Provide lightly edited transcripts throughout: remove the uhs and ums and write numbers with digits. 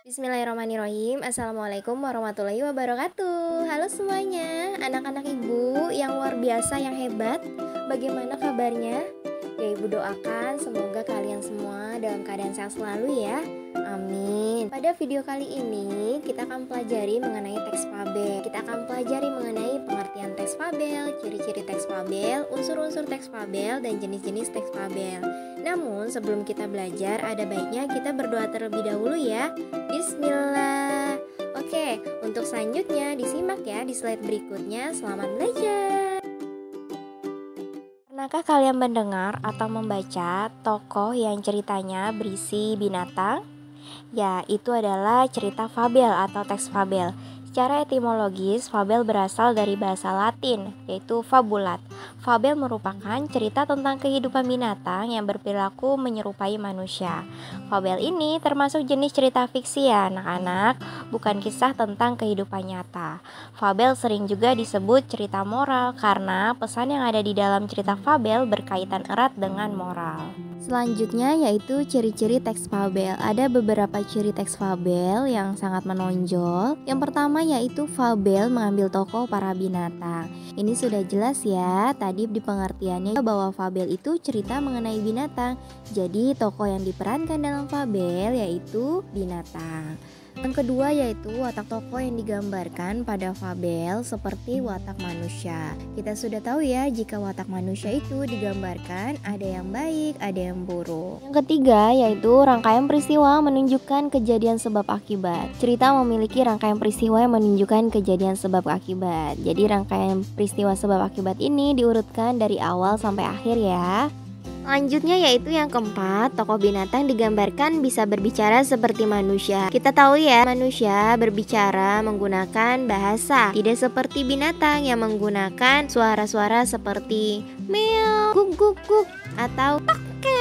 Bismillahirrahmanirrahim. Assalamualaikum warahmatullahi wabarakatuh. Halo semuanya, anak-anak ibu yang luar biasa, yang hebat. Bagaimana kabarnya? Ya, ibu doakan semoga kalian semua dalam keadaan sehat selalu ya. Amin. Pada video kali ini kita akan pelajari mengenai teks fabel. Kita akan pelajari mengenai pengertian teks fabel, ciri-ciri teks fabel, unsur-unsur teks fabel, dan jenis-jenis teks fabel. Namun sebelum kita belajar, ada baiknya kita berdoa terlebih dahulu ya. Bismillah. Oke, untuk selanjutnya disimak ya di slide berikutnya. Selamat belajar. Pernahkah kalian mendengar atau membaca tokoh yang ceritanya berisi binatang? Ya, itu adalah cerita fabel atau teks fabel. Secara etimologis, fabel berasal dari bahasa Latin, yaitu fabulat. Fabel merupakan cerita tentang kehidupan binatang yang berperilaku menyerupai manusia. Fabel ini termasuk jenis cerita fiksi ya anak-anak, bukan kisah tentang kehidupan nyata. Fabel sering juga disebut cerita moral karena pesan yang ada di dalam cerita fabel berkaitan erat dengan moral. Selanjutnya yaitu ciri-ciri teks fabel. Ada beberapa ciri teks fabel yang sangat menonjol. Yang pertama yaitu fabel mengambil tokoh para binatang. Ini sudah jelas ya, tadi di pengertiannya bahwa fabel itu cerita mengenai binatang. Jadi tokoh yang diperankan dalam fabel yaitu binatang. Yang kedua yaitu watak tokoh yang digambarkan pada fabel seperti watak manusia. Kita sudah tahu ya jika watak manusia itu digambarkan ada yang baik, ada yang buruk. Yang ketiga yaitu rangkaian peristiwa menunjukkan kejadian sebab akibat. Cerita memiliki rangkaian peristiwa yang menunjukkan kejadian sebab akibat. Jadi rangkaian peristiwa sebab akibat ini diurutkan dari awal sampai akhir ya. Selanjutnya yaitu yang keempat, tokoh binatang digambarkan bisa berbicara seperti manusia. Kita tahu ya, manusia berbicara menggunakan bahasa, tidak seperti binatang yang menggunakan suara-suara seperti meow, guk guk guk, atau toke.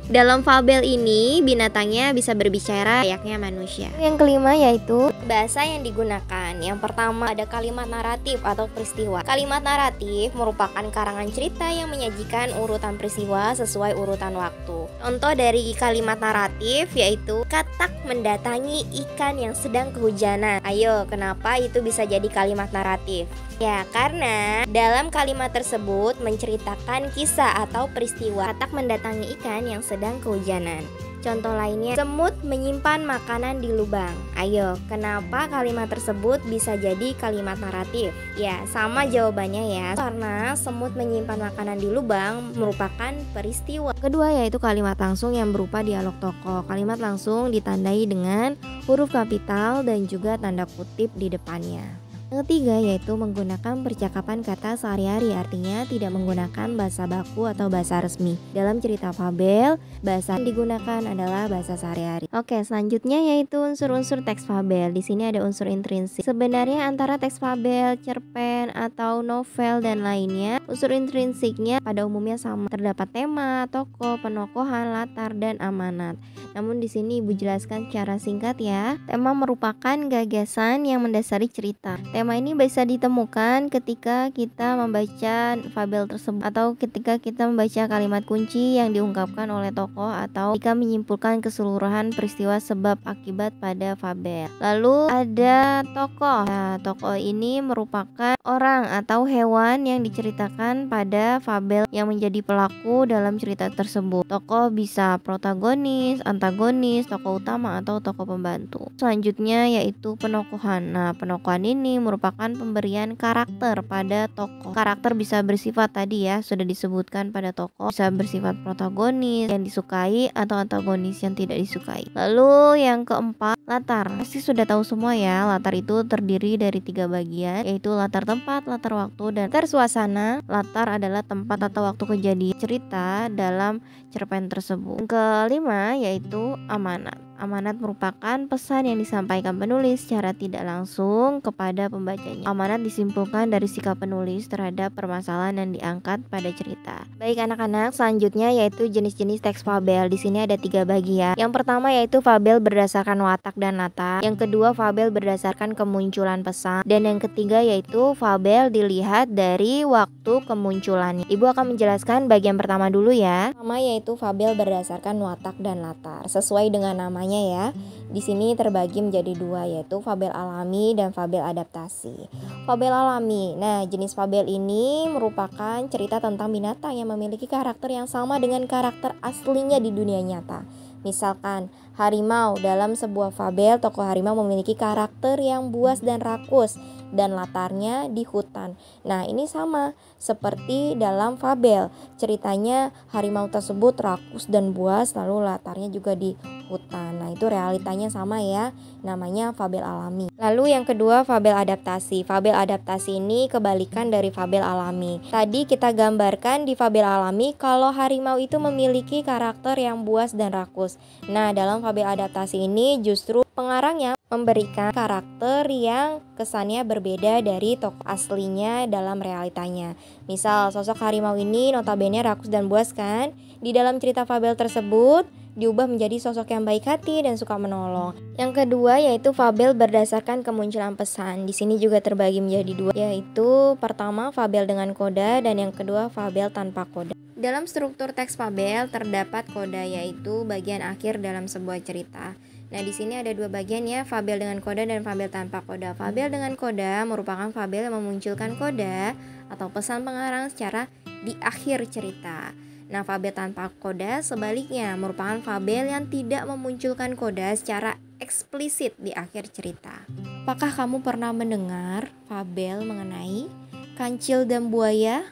Dalam fabel ini binatangnya bisa berbicara layaknya manusia. Yang kelima yaitu bahasa yang digunakan. Yang pertama ada kalimat naratif atau peristiwa. Kalimat naratif merupakan karangan cerita yang menyajikan urutan peristiwa sesuai urutan waktu. Contoh dari kalimat naratif yaitu katak mendatangi ikan yang sedang kehujanan. Ayo, kenapa itu bisa jadi kalimat naratif? Ya, karena dalam kalimat tersebut menceritakan kisah atau peristiwa katak mendatangi ikan yang sedang kehujanan. Contoh lainnya, semut menyimpan makanan di lubang. Ayo, kenapa kalimat tersebut bisa jadi kalimat naratif? Ya, sama jawabannya ya, karena semut menyimpan makanan di lubang merupakan peristiwa. Kedua yaitu kalimat langsung yang berupa dialog tokoh. Kalimat langsung ditandai dengan huruf kapital dan juga tanda kutip di depannya. Yang ketiga yaitu menggunakan percakapan kata sehari-hari, artinya tidak menggunakan bahasa baku atau bahasa resmi. Dalam cerita fabel, bahasa yang digunakan adalah bahasa sehari-hari. Oke, selanjutnya yaitu unsur-unsur teks fabel. Di sini ada unsur intrinsik. Sebenarnya antara teks fabel, cerpen atau novel dan lainnya, unsur intrinsiknya pada umumnya sama. Terdapat tema, tokoh, penokohan, latar, dan amanat. Namun di sini Ibu jelaskan secara singkat ya. Tema merupakan gagasan yang mendasari cerita. Tema ini bisa ditemukan ketika kita membaca fabel tersebut atau ketika kita membaca kalimat kunci yang diungkapkan oleh tokoh atau ketika menyimpulkan keseluruhan peristiwa sebab akibat pada fabel. Lalu ada tokoh. Nah, tokoh ini merupakan orang atau hewan yang diceritakan pada fabel yang menjadi pelaku dalam cerita tersebut. Tokoh bisa protagonis, antagonis, tokoh utama atau tokoh pembantu. Selanjutnya yaitu penokohan. Nah, penokohan ini merupakan pemberian karakter pada tokoh. Karakter bisa bersifat tadi ya, sudah disebutkan pada tokoh, bisa bersifat protagonis yang disukai atau antagonis yang tidak disukai. Lalu yang keempat, latar. Pasti sudah tahu semua ya, latar itu terdiri dari 3 bagian, yaitu latar tempat, latar waktu, dan latar suasana. Latar adalah tempat atau waktu kejadian cerita dalam cerpen tersebut. Yang kelima yaitu amanat. Amanat merupakan pesan yang disampaikan penulis secara tidak langsung kepada pembacanya. Amanat disimpulkan dari sikap penulis terhadap permasalahan yang diangkat pada cerita. Baik anak-anak, selanjutnya yaitu jenis-jenis teks fabel. Di sini ada 3 bagian. Yang pertama yaitu fabel berdasarkan watak dan latar. Yang kedua fabel berdasarkan kemunculan pesan. Dan yang ketiga yaitu fabel dilihat dari waktu kemunculannya. Ibu akan menjelaskan bagian pertama dulu ya. Pertama yaitu fabel berdasarkan watak dan latar. Sesuai dengan namanya ceritanya ya. Di sini terbagi menjadi dua, yaitu fabel alami dan fabel adaptasi. Fabel alami. Nah, jenis fabel ini merupakan cerita tentang binatang yang memiliki karakter yang sama dengan karakter aslinya di dunia nyata. Misalkan harimau, dalam sebuah fabel tokoh harimau memiliki karakter yang buas dan rakus dan latarnya di hutan. Nah, ini sama seperti dalam fabel. Ceritanya harimau tersebut rakus dan buas, lalu latarnya juga di hutan. Nah, itu realitanya sama ya. Namanya fabel alami. Lalu yang kedua, fabel adaptasi. Fabel adaptasi ini kebalikan dari fabel alami. Tadi kita gambarkan di fabel alami kalau harimau itu memiliki karakter yang buas dan rakus. Nah, dalam fabel adaptasi ini justru pengarangnya memberikan karakter yang kesannya berbeda dari tokoh aslinya dalam realitanya. Misal, sosok harimau ini notabene rakus dan buas kan? Di dalam cerita fabel tersebut diubah menjadi sosok yang baik hati dan suka menolong. Yang kedua yaitu fabel berdasarkan kemunculan pesan. Di sini juga terbagi menjadi dua, yaitu pertama fabel dengan koda dan yang kedua fabel tanpa koda. Dalam struktur teks fabel terdapat koda, yaitu bagian akhir dalam sebuah cerita. Nah, di sini ada dua bagian ya, fabel dengan koda dan fabel tanpa koda. Fabel dengan koda merupakan fabel yang memunculkan koda atau pesan pengarang secara di akhir cerita. Nah, fabel tanpa koda sebaliknya merupakan fabel yang tidak memunculkan koda secara eksplisit di akhir cerita. Apakah kamu pernah mendengar fabel mengenai kancil dan buaya,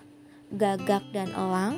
gagak dan elang,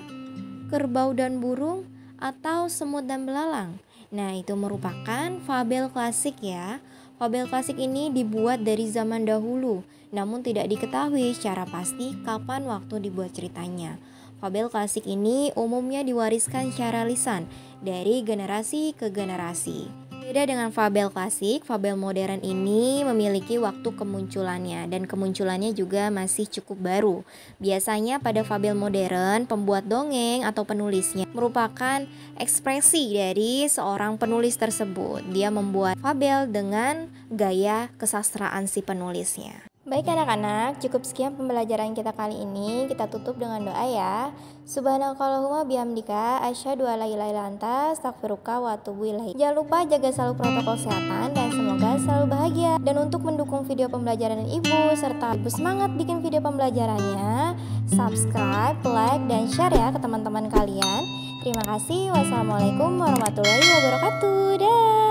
kerbau dan burung, atau semut dan belalang? Nah, itu merupakan fabel klasik ya. Fabel klasik ini dibuat dari zaman dahulu, namun tidak diketahui secara pasti kapan waktu dibuat ceritanya. Fabel klasik ini umumnya diwariskan secara lisan dari generasi ke generasi. Beda dengan fabel klasik, fabel modern ini memiliki waktu kemunculannya dan kemunculannya juga masih cukup baru. Biasanya pada fabel modern, pembuat dongeng atau penulisnya merupakan ekspresi dari seorang penulis tersebut. Dia membuat fabel dengan gaya kesastraan si penulisnya. Baik anak-anak, cukup sekian pembelajaran kita kali ini. Kita tutup dengan doa ya. Subhanakallahumma bihamdika asyhadu alla ilaha illa anta astaghfiruka wa atubu ilaik. Jangan lupa jaga selalu protokol kesehatan dan semoga selalu bahagia. Dan untuk mendukung video pembelajaran Ibu serta Ibu semangat bikin video pembelajarannya, subscribe, like, dan share ya ke teman-teman kalian. Terima kasih. Wassalamualaikum warahmatullahi wabarakatuh. Dah.